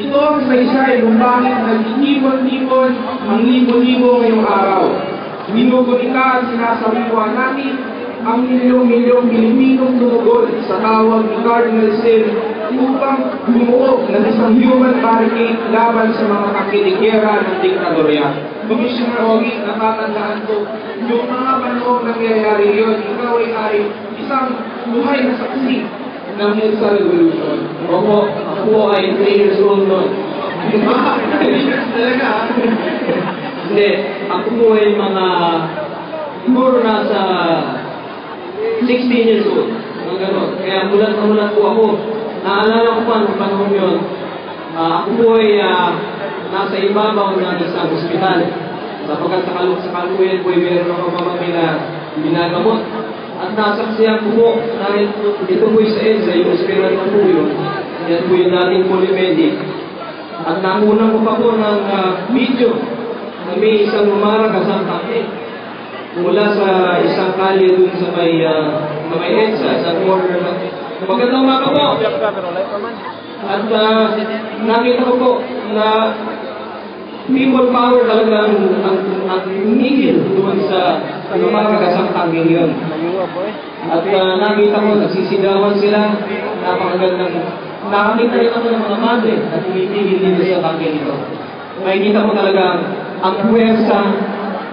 Ito ang saysay kung bakit nag-ibon-ibon ang libo-libo ngayong araw. Ginugunita at sinasabihan natin ang milyong-milyong Pilipinong tumugol sa tawag ni Cardinal Sin upang bumuo ng isang human barricade laban sa mga kakiligera ng diktadorya. Commissioner Ogi, natatandaan ko, yung mga panahong nangyayari yun, ikaw ay isang buhay na saksi ng EDSA Revolution. Opo, ako ay 3 years old noon. Talaga? Hindi, ako po ay mga siguro nasa 16 years old. Mga gano'n. Kaya mulat na mulat po ako. Naalala ko pa noong panahon yun, ako po ay nasa ibabaw ng isang ospital. Sapagkat sa kalukuyan po ay meron ako mamami na ginagamot. At nasaksiyan ko po dahil ito po sa EDSA, yung ospital na po yun. Yan po yung dating polymedic. At nangunan ko pa po ng video na may isang lumaragas ang tabi mula sa isang kalye dun sa may EDSA, sa corner na. Magandang umaga po. At nakita ko po na people power talaga ang nigil doon sa lumaragas ang tabi yun. At nakita ko, nagsisigawan sila, napakagandang. Nakakita rin ako ng mga madre na tumitigil dito sa tabi nito. Makikita ko talaga ang puwersa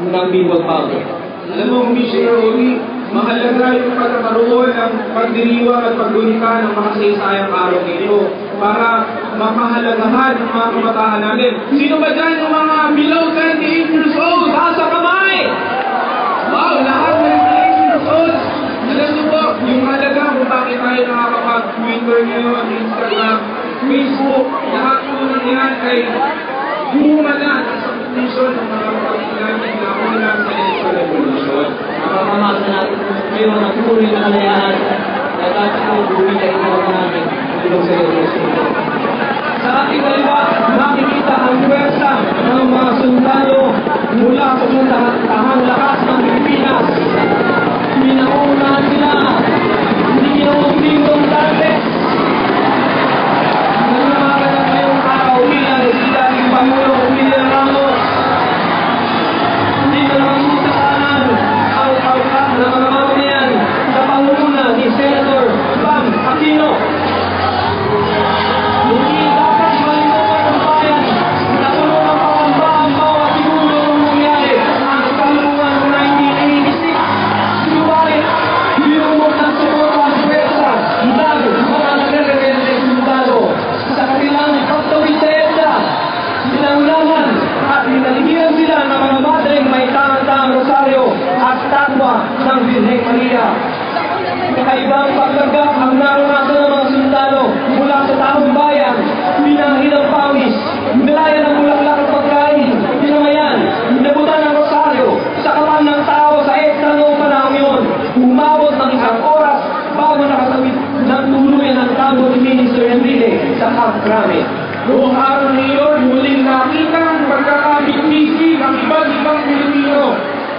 ng people power. Alam mo, Commissioner Ogi, mahalaga yung pagkakaroon ng pagdiriwang at paggunita ng mga saysayang araw nito para mapahalagahan ng mga kabataan natin. Sino ba dyan yung mga below 28 years old? Taas ang kamay! Wow, lahat ng 28 years old! Alam niyo po, yung halaga kung bakit tayo nakakapag-Twitter ngayon, Instagram, Facebook, lahat po yan ay bunga na sa petition ng mga kapag-ilamin na mula sa EDSA Revolution. Napapamasa natin ngayon ang tuloy na kalayahan na dapat po bumili ang mga namin tulong sa revolution. Sa ating kaliwa, makikita ang pwersa ng mga sundalo mula sa tahang lakas ng Pilipinas. Pinaunahan sila, hindi ginawang Duterte. Nangangaganap ngayong araw bilang si dating Pangulong William Ramos. Hindi na nakasutasanan ang pagkat ng mga mamamayan sa pangunguna ni Senator Bam Aquino. Hindi dapat malimutan ng bayan na puno ng pangamba ang bawat siguro ng nangyari ang kalungan ng 1986. Subalit, binumot ng suporta ang pwersa ng mga nagre-rebelde sundalo sa kanilang pagtawid sa EDSA. Sinaunahan at pinaligiran sila ng mga madreng may tangang-tangang rosaryo at statwa ng Birheng Maria. Kakaibang pagkagap ang naranasan ng mga sundalo mula sa taong bayan, pinahid ang pawis, nilaya ng bulaklak at pagkain, pinamayan, nabutan ng rosaryo sa katawan ng tao sa EDSA noong panahon yun. Umabot ng 1 oras bago nakatawid ng tuluyan ng tabo ni Minister Enrile sa Camp Crame. Noong araw na iyon, muling nakita ang pagkakabit-bisig ng iba't ibang Pilipino.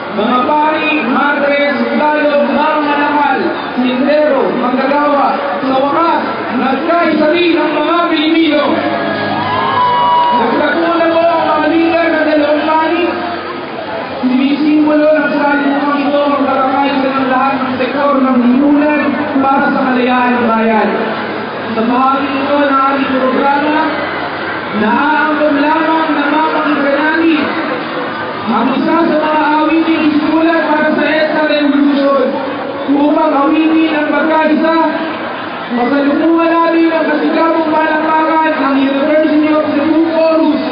Mga pari, madre, sundalo, mga manakal, sindero, manggagawa, sa wakas, nagkaisa rin ang mga Pilipino. Nagkakuna mo ang mga lider na dalawang panig. Sinisimbolo ng salungan ito ang magkakayos ng lahat ng sektor ng lipunan para sa kalayaan ng bayan. Sa bahagi ito ng ating programa, naaangkong lamang na mapakingganani ang isa sa mga awiting isimulan para sa EDSA Revolution upang awitin ang pagkaisa. Masalunguhan natin ang kasigabong palakpakan ng University of Cebu Chorus.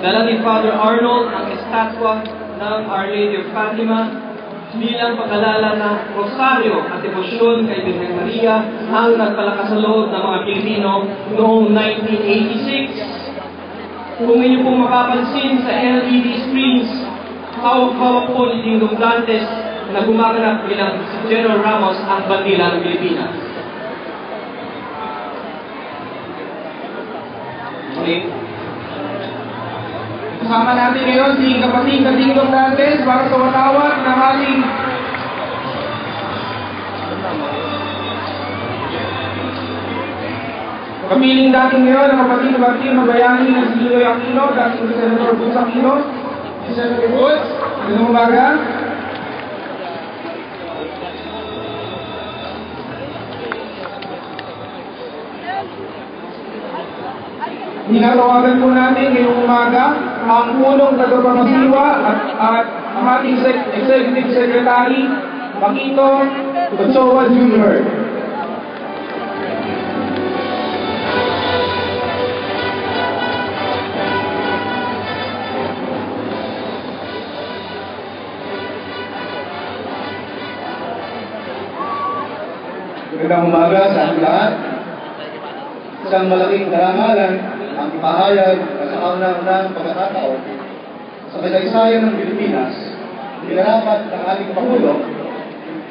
Dala ni Father Arnold ang estatwa ng Our Lady of Fatima bilang pagkalala ng rosaryo at emosyon kay Virgen Maria ang nagpalakas sa loob ng mga Pilipino noong 1986. Kung inyo pong mapapansin sa LED screens, hawak-hawak po ni Dingdong Dantes na gumaganap bilang si General Ramos ang bandila ng Pilipinas. Okay. Kasama natin ngayon si kapatid na Dingdong Dantes para sa watawat ng ating kapiling dating ngayon ang kapatid na Martin Mabayani ng si Liloy Aquino, dating si Senator Boots Aquino, si Senator Boots. Magandang umaga. Tinatawagan po natin ngayong umaga ang punong tagapangasiwa at ang ating Executive Secretary, Paquito Ochoa Jr. Magandang umaga sa ating lahat. Isang malaking karangalan ang ipahayag sa kauna-unahang pagkakataon sa kasaysayan ng Pilipinas, pinarapat ng ating Pangulo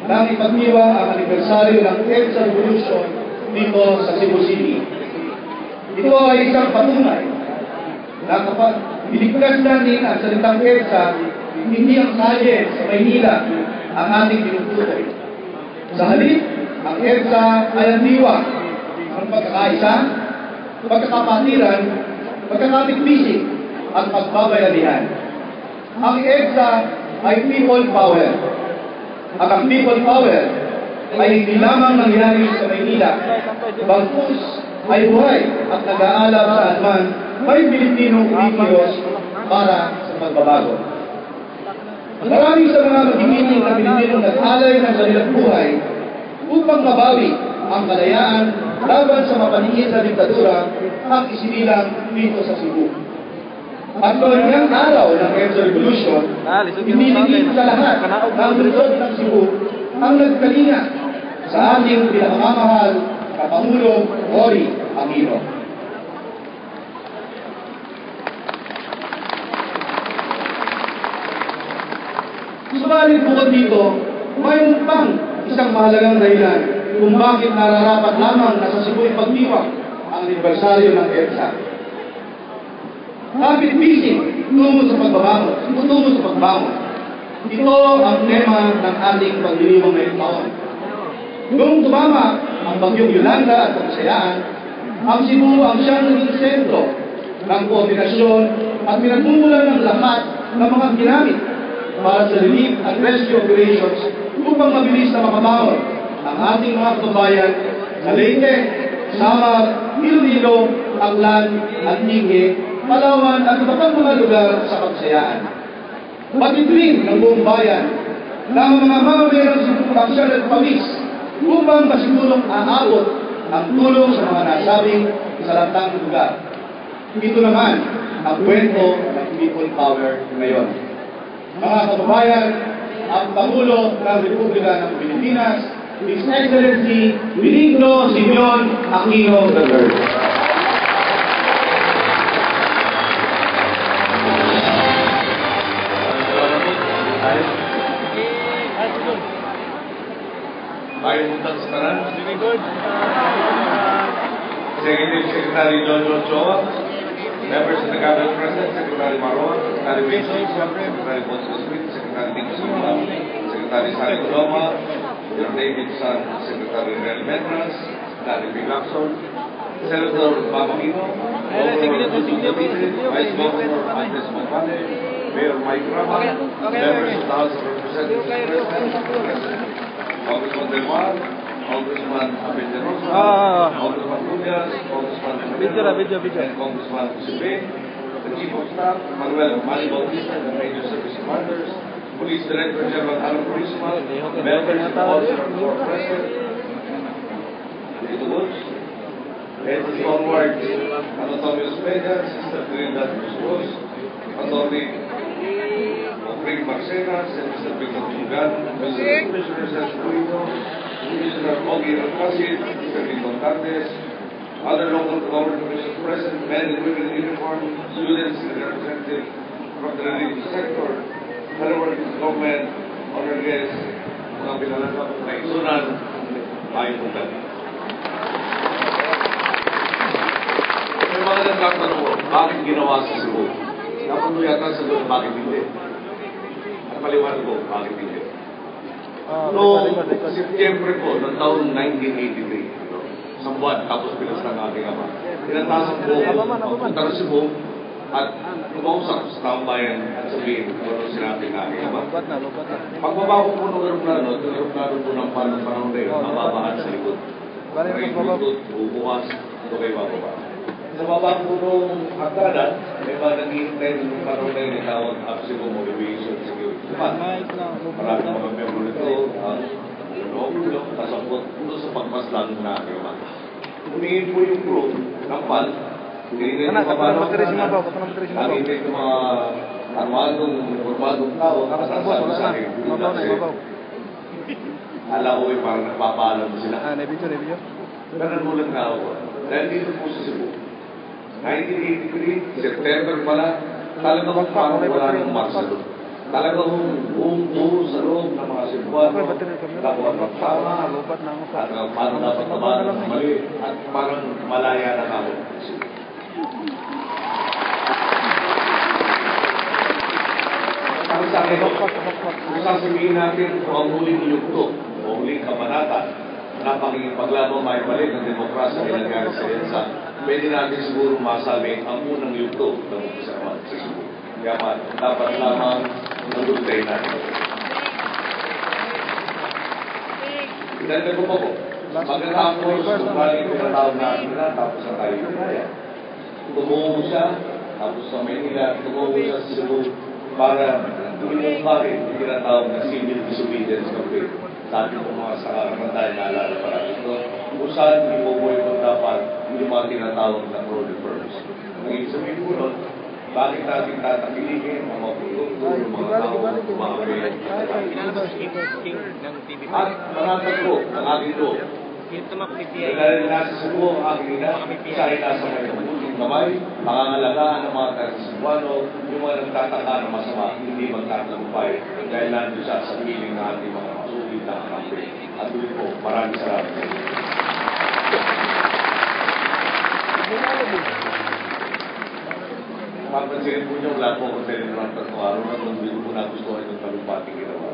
nang ipagdiwa ang anibersaryo ng EDSA Revolution dito sa Cebu City. Ito ay isang patunay na kapag biligtas natin ang salitang EDSA, hindi ang kalye sa Maynila ang ating tinutukoy. Sa halip, ang EDSA ay ang diwa ng pagkakaisa, pagkakapatiran, pagkakatikpisik, at pagbabayanihan. Ang EDSA ay people power. At ang people power ay hindi lamang nangyari sa Maynila, bagkus ay buhay at nag-aalab sa atman may Pilipinong umikilos para sa pagbabago. Marami sa mga magigiting na Pilipinong nag-alay ng kanilang buhay upang mabawi ang kalayaan laban sa mapaniid na diktadura ang isinilang dito sa Cebu. At noong araw ng EDSA Revolution, inilingin sa lahat ng lungsod ng Cebu ang nagkalinga sa ating pinakamamahal na Pangulong Cory Aquino. Subalit bukod dito, mayroon pang isang mahalagang dahilan kung bakit nararapat lamang na sa Cebu ipagdiwang ang anibersaryo ng EDSA. Kapit-bisig tungo sa pagbangon. Ito ang tema ng ating pagdiriwang ngayong taon. Noong tumama ang bagyong Yolanda at Kapisayaan, ang Cebu ang siyang naging sentro ng koordinasyon at pinagmumulan ng lahat ng mga ginamit para sa relief and rescue operations upang mabilis na makabangon ang ating mga kababayan sa Leyte, Samar, Iloilo, Aklan at Ninghe, Palawan at iba pang mga lugar sa Kapisayaan. Patitling ng buong bayan ng mga mamamayan sa produksyon at pawis upang masigurong aabot ang tulong sa mga nasabing salatang lugar. Ito naman ang kwento ng people power ngayon. Mga kababayan, ang Pangulo ng Republika ng Pilipinas, His Excellency Benigno Simeon Aquino III. Bayan Utang Sekaran, Executive Secretary John Ochoa, members of the Cabinet President, Secretary Marwan, Secretary Benson, Secretary Bonso Smith, Secretary Nico Silva, Secretary Sari Coloma, Your David San, Secretary Real Metras, Secretary P. Lacson, Senator Papakino, Governor Vice Governor Andres Mampane, Mayor Mike Rama, members of the House of Representatives, President, Congressman Del Mar, Congressman Abel de Rosa, Congressman Puyas, Congressman and Congressman Sube, the Chief of Staff, Manuel Manny Bautista, the Major Service Commanders, Police Director General Alan Purisma, members of the Officer for President, Tito Woods, Head of Stalwart, Anatomius Peña, Sister Trinidad Cruz, Atty. Ofring Marcenas, and Mr. Victor Tungan, Mr. Commissioner Sergio, Commissioner Ogie Alcacid, Mr. Vito Candes, other local government officials present, men and women in uniform, students and representatives from the religious sector, fellow workers of government, honored guests, mga pinalangkap na isunan, ayon po tayo. May mga nagtatanong ko, bakit ginawa sa Cebu? Dapat mo yata sa doon, bakit hindi? At paliwanag ko, bakit hindi? Noong September po, ng taon 1983, isang buwan, tapos pinas ng aking ama. Tinatasan po ako, magpunta sa Cebu, at kumausap sa taong bayan at sabihin kung ano sinabi ng aking ama. Pagbaba ko po ng aeroplano, at yung aeroplano po ng panahon na yun, mababahan sa likod. May bluetooth, bubukas, ito kayo bababa. Sa baba po nung hagdanan, may mga naghihintay ng panahon na yun, itawag Cebu Motivation Security Command. Maraming mga membro nito, loob-loob, kasabot ito sa pagpaslang na aking ama. Humingin po yung crew ng PAL. Hinintay yung mga nakintay yung mga armadong tao, nakasasabi sa akin. Alam ko parang nagpapaalam sila. Nanulat na ako. Dahil dito po sa Cebu. 1983, September pala, talagang parang wala ng Marsa doon. Talagang buong sa loob ng mga Cebuano, dapat magtama, at parang dapat tabanan ng mali, at parang malaya na ako. Ang sa akin, kung sasabihin natin kung ang huling yugto, o huling kabanata, na pakikipaglaban may balik ng demokrasya na nangyari sa EDSA, pwede natin siguro masabi ang unang yugto ng usapan sa Cebu. Kaya dapat lamang nagultay natin. Dahil ko po po, pagkatapos kung galing pinatawag natin na, tapos na tayo kaya. Tumuho siya, tapos sa Maynila, tumuho siya sa Cebu para tumulong yung tinatawag na civil disobedience campaign. Sabi ko mga sa karantayan na alala para ito, kung saan hindi mo boycott dapat yung mga tinatawag na road reforms. Ang ibig sabihin ko nun, bakit natin tatangilihin ang mga produkto, yung mga tao, mga pwede. At manatag ko, ang aking ko, dahil nasa Cebu ang aking ina, isa ay nasa may kabuting kamay, pangangalagaan ng mga taga-Cebuano, yung mga nagtataka ng masama, hindi magtatagumpay dahil nandun siya sa piling ng ating mga masulit na kakampi. At ulit po, maraming salamat. Mapapansin po niyo, wala po akong telegram at araw na kung hindi po nagustuhan yung talumpating ginawa.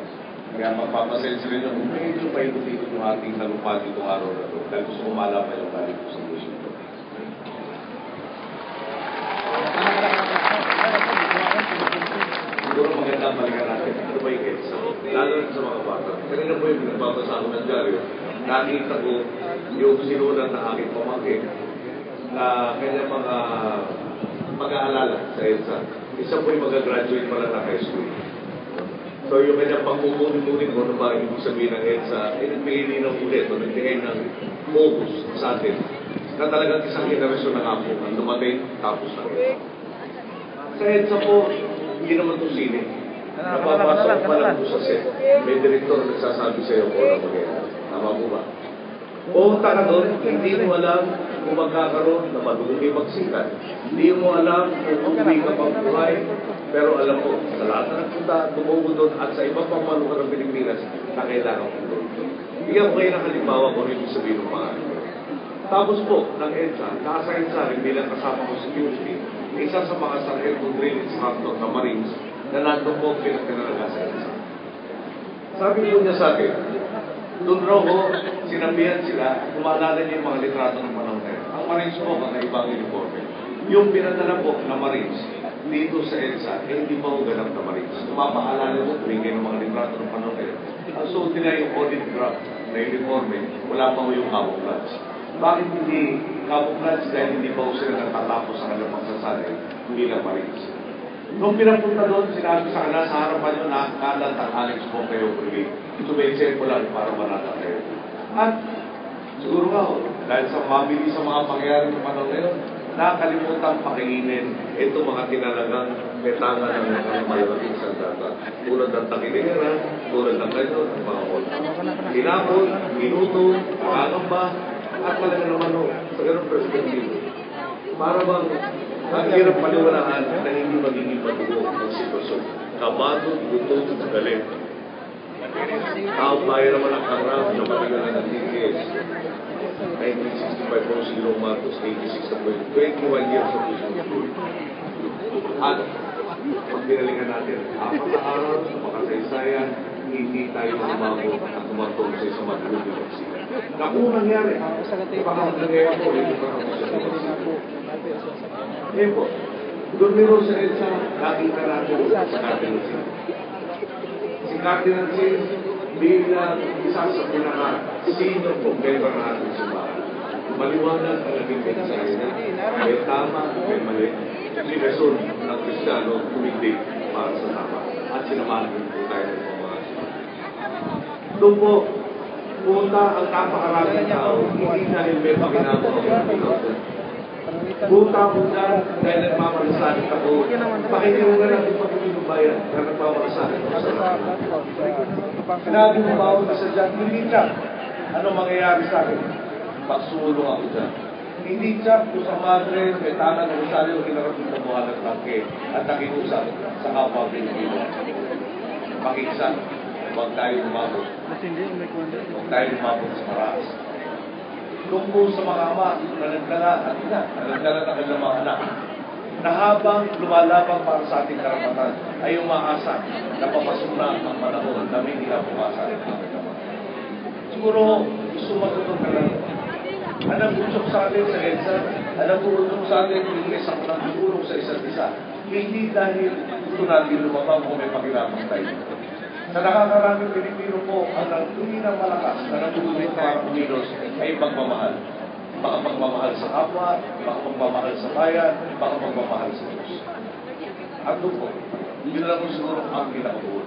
Kaya magpapasensi rin yung medyo paikot-ikot yung ating talumpating itong araw na ito. Dahil gusto ko malaman yung galing po sa puso ito. Siguro magandang balikan natin. Ano ba yung EDSA? Lalo rin sa mga bata. Kanina po yung nagbabasa ako ng dyaryo. Nakita ko yung sinulat ng aking pamangkin na kanya mga mag-aalala sa EDSA. Isa po yung mag-graduate pala na high school. So yung kanyang pangmumunin ko, ano ba ibig sabihin ng EDSA, nagbigay din ng ulit, o nagbigay ng focus sa atin, na talagang isang generasyon ng apo, ang dumating, tapos na rin. Sa EDSA po, hindi naman ito sine. Napapasok pa lang po sa set. May direktor na nagsasabi sa iyo kung ano mag-aalala. Tama po ba? Pumunta ka doon, hindi mo alam kung magkakaroon na madugay magsikat. Hindi mo alam kung umuwi ka pang buhay. Pero alam ko, sa lahat na nagpunta, tumubo doon at sa ibang pamalukan ng Pilipinas na kailangan ko doon. Bigyan ko kayo ng halimbawa kung hindi sabihin ng mga. Tapos po, ng EDSA, nakasayin sa akin bilang kasama ko sa security, isa sa mga sargento drill instructor na Marines na nandun po pinagkanalaga sa EDSA. Sabi po niya sa akin, doon raw ko, sinabihan sila, kumaalala niya yung mga litrato ng panahon na yun. Ang Marines po, mga ibang uniforme. Yung pinadala po na Marines, dito sa EDSA, hindi pa ho ganap na Marines. Mapaalala mo, tumingin ng mga litrato ng panahon na yun. Ang suot nila yung audit draft na uniforme, wala pa ho yung camouflage. Bakit hindi camouflage? Dahil hindi pa ho sila natatapos sa kanilang pagsasanay bilang Marines. Nung pinapunta doon, sinabi sa kanila sa harapan nyo, nakakalat ang Alex po kayo, brigade. Itumensin ko lang para manata kayo. At siguro nga, dahil sa mabili sa mga pangyayari ng panahon ngayon, nakalimutan pakainin itong mga tinalagang metanga ng mga malalaking sandata. Tulad ng takinera, tulad ng ganyan, ng mga ola. Tinapon, minuto, kakamba, at talaga naman sa ganong perspektibo. Para bang ang hirap paliwanahan na hindi magiging matugo ang sitwasyon. Kabado, gutom, galit. Taong bayan naman ang harap na matigalan ng DPS. 1965 po si Gilong Marcos, 86 na po yun. 21 years of issue. At pag pinalingan natin, 4 na araw, makasaysayan, hindi tayo umabot at umatong sa isang matulog ng sila. Na kung nangyari, baka nangyari po, hindi pa ako sa ngayon po, doon meron sa EDSA, nakita natin sa Cardinal Sin. Si Cardinal Sin, bilang isa sa pinaka-senior po, member na ating simbahan. Maliwanag ang naging mensahe na may tama, may mali. Sinasun ng Kristiyano tumindig para sa tama. At sinamahan din po tayo ng mga doon po, punta ang napakaraming tao, hindi dahil may pakinabang ako. Punta po dyan dahil nagmamalasalit ako. Pakinggan nga natin pagkikinubayan na nagmamalasalit ako sa lahat. Sinabi mo ba ako sa dyan, hindi dyan. Ano mangyayari sa akin? Pagsulong ako dyan. Hindi dyan po sa madre, may tanang ng Rosario, kinarating ng buhay ng tangke at nakiusap sa kapwa Pilipino. Pakingsan, huwag tayo lumabot. Huwag tayo lumabot sa maras. Tungkol sa mga ama na nagdala at ina, na nagdala ng kanilang mga anak, na habang lumalabang para sa ating karapatan, ay umaasa na papasok na ang panahon na may kinabukasan. Siguro, gusto matutong ka lang. Anong utok sa atin sa EDSA, anong utok sa atin yung isa ko ng tulong sa isa't isa. Hindi dahil gusto natin lumabang kung may pakinabang tayo. Sa nakakaraming Pilipino po, ang nagtuloy ng malakas na natulungan para kumilos ay pagmamahal. Baka pagmamahal sa kapwa, baka pagmamahal sa bayan, baka pagmamahal sa Diyos. At doon po, yun lang po siguro ang pinakabuod.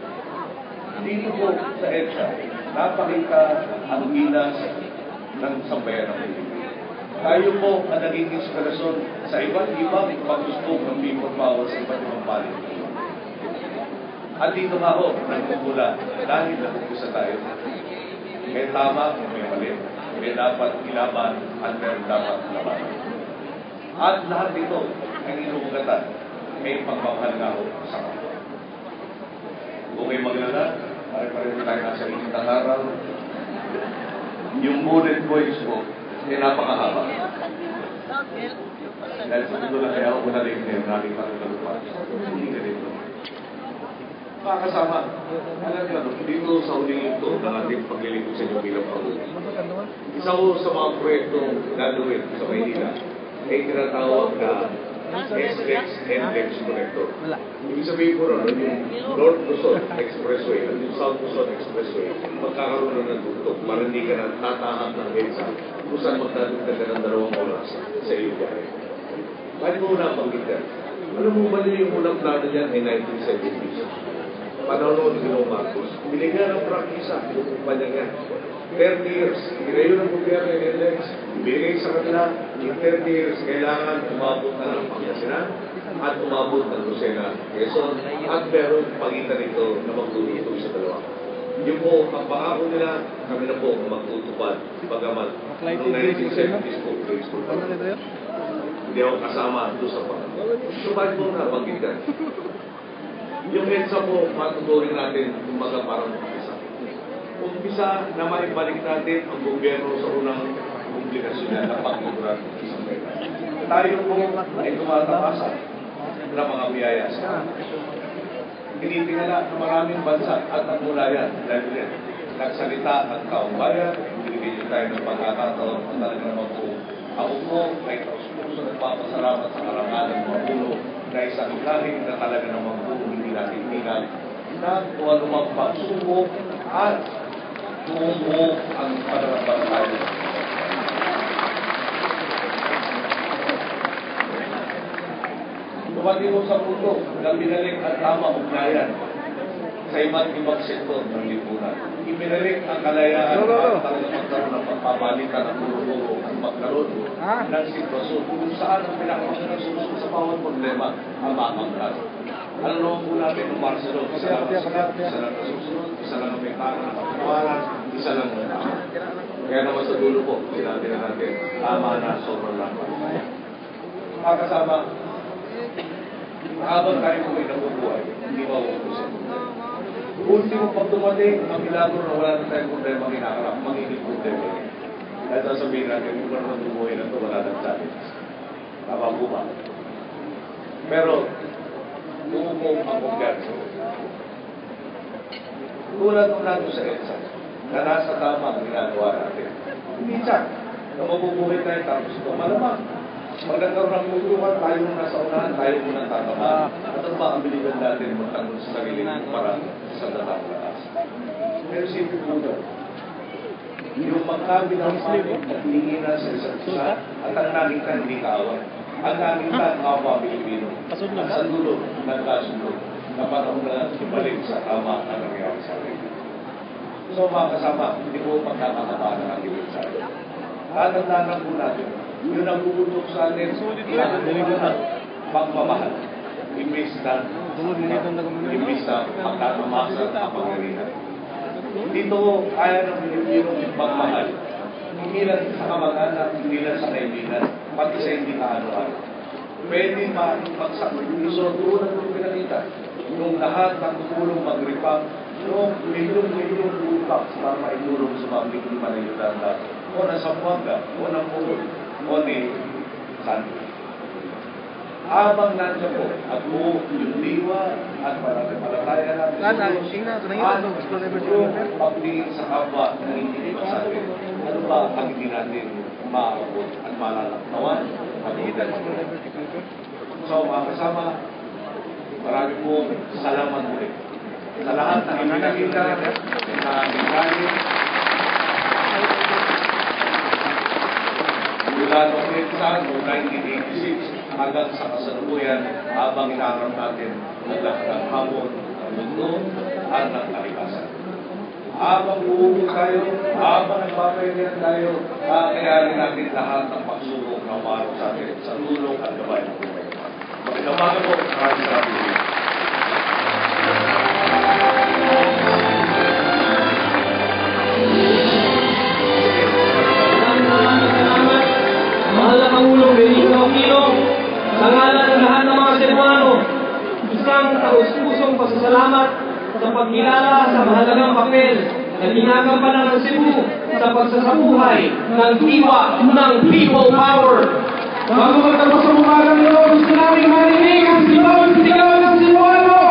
Dito po sa EDSA, napakita ang ginas ng sambayan ng Pilipino. Tayo po ang naging inspirasyon sa iba't ibang pag-usbong ng people power sa iba't ibang panig. At dito nga ho, nagmumula dahil nag-umpisa tayo. May tama, may mali. May dapat ilaban at may dapat laban. At lahat dito ang inugatan may pagmamahal nga ho sa kapwa. Kung may maglala, pare-pareho tayo nasa init ng araw. Yung bullet points ko ay napakahaba. Dahil sa ito lang kaya ako narin ngayon, natin pa rin kalupas. Hindi ganito. Mga kasama, alam nyo, dito sa uling ito na ating paglilingkod sa inyo bilang Pangulo. Isa ko sa mga proyektong gagawin sa Maynila ay tinatawag na SLEX NLEX Connector. Ibig sabihin ko rin, yung North Luzon Expressway at yung South Luzon Expressway, magkakaroon na ng dugtog para hindi ka na tatahak ng EDSA kung saan magdadugtog ka ng 2 oras sa iyong biyahe. Kahit mo na panggitan, alam mo ba niyo yung unang plano niyan ay 1970s? Panahon ni Gilong Marcos, binigyan ng prangkisa yung kumpanya niya. 30 years, ginayon ng gobyerno ng NLEX, binigay sa kanila, yung 30 years, kailangan umabot na ng Pangasinan at umabot ng Lucena, Quezon, at meron pagitan nito na magtututog sa dalawa. Yung po, ang paako nila, kami na po magtutupad, bagaman, noong 1970s po, hindi ako kasama doon sa Pangasinan. Tupad po na, pagkitan. Yung EDSA po, matuturin natin kumaga parang umpisa. Umpisa na maibalik natin ang gobyerno sa unang komplikasyon niya na pag-ibran ng isang pera. Tayo po ay tumatapasan ng mga biyaya sa atin. Tinitingala ng maraming bansa at ang mulayan dahil din. Nagsalita ang taong bayan, binigyan tayo ng pagkakataon at talaga naman po. Ako po ay puso nagpapasalamat sa karangalan ng mga puno na isang lahing na talaga naman po hindi natin tingnan na kung anumang pagsubok at tumubuo ang pananampalataya. Dumating mo sa puno na binalik ang tama ugnayan sa iba't ibang sektor ng lipunan. Ibinalik ang kalayaan at talagang magkaroon ng pagpapalitan ng puro-puro magkaroon ng sitwasyon kung saan ang pinakamasya ng susunod sa bawat problema ang mamangkas. Alam naman po natin ng Marcelo, isa lang ang sikat, isa lang ang susunod, isa lang ang may para ng pagkawalan, isa lang ang tao. Kaya naman sa dulo po, sinabi na natin, tama na, sobrang lang. Mga kasama, habang tayo po ay nabubuhay, hindi mauubusin. Ultimo pag dumating, ang milagro na wala na tayong problema kinakarap, magiging problema. Dahil sasabihin natin, kung ano nabubuhay na ito, wala ng challenge. Tama po ba? Pero, umupo ang kumpiyansa. Tulad nung nato sa EDSA, na nasa tama ang ginagawa natin. Hindi siya, na mabubuhay tayo tapos ito. Malamang, pag nagkaroon ng mutuan, tayo mong nasa unahan, tayo mong nagtatamaan. At ang maabiligan natin magtanggol sa sarili para sa datang lakas. Pero simple po daw, yung magkabilang pamit at hininginan sa isa't isa at ang nagingkan hindi kaaway. Ang nagingkan mga Pilipino at sa dulo nagkasunod na panahon na ibalik sa tama na nangyari sa akin. So mga kasama, hindi po magkakatamaan ng ating mensahe. Tatandaan po natin, yun ang puputok sa atin, pagmamahal. Imbis na magkakamasa ang pangarihan. Dito, kaya ng Pilipino pagmahal. Hindi lang sa kamag-anak, hindi lang sa kaibigan, pati sa hindi kaano-ano. Pwede maipagsakrifisyo tulad ng pinakita. Yung lahat ng tumulong mag-repang, yung milyong lupak para maitulong sa mga biktima na Yolanda, o na Zamboanga, o na Puro, o ni Santo. Habang nandiyan po, at buo yung diwa at pananampalataya natin at yung pagtingin sa kapwa na hindi pa sa atin, ano ba ang hindi natin maabot at malalaktawan at so mga kasama, marami po salamat ulit sa lahat ng ipinakita sa aming galing mula noong EDSA noong 1986 hanggang sa kasalukuyan habang inaarap natin ng lahat ng hamon, ng mundo at ng kalikasan. Habang buubog tayo, habang nagpapahingan tayo, kakayarin natin lahat ng pagsubok na umarap sa atin sa tulong at gabay ng buhay. Magandang po, maraming salamat. Mahal na Pangulong Benito Aquino, sa ngalan ng lahat ng mga Cebuano, isang taus-pusong pasasalamat sa pagkilala sa mahalagang papel na ginagampanan ng Cebu sa pagsasabuhay ng diwa ng people power. Bago magtapos sa umagang ito, gusto namin marinig ang sigaw ng Cebuano!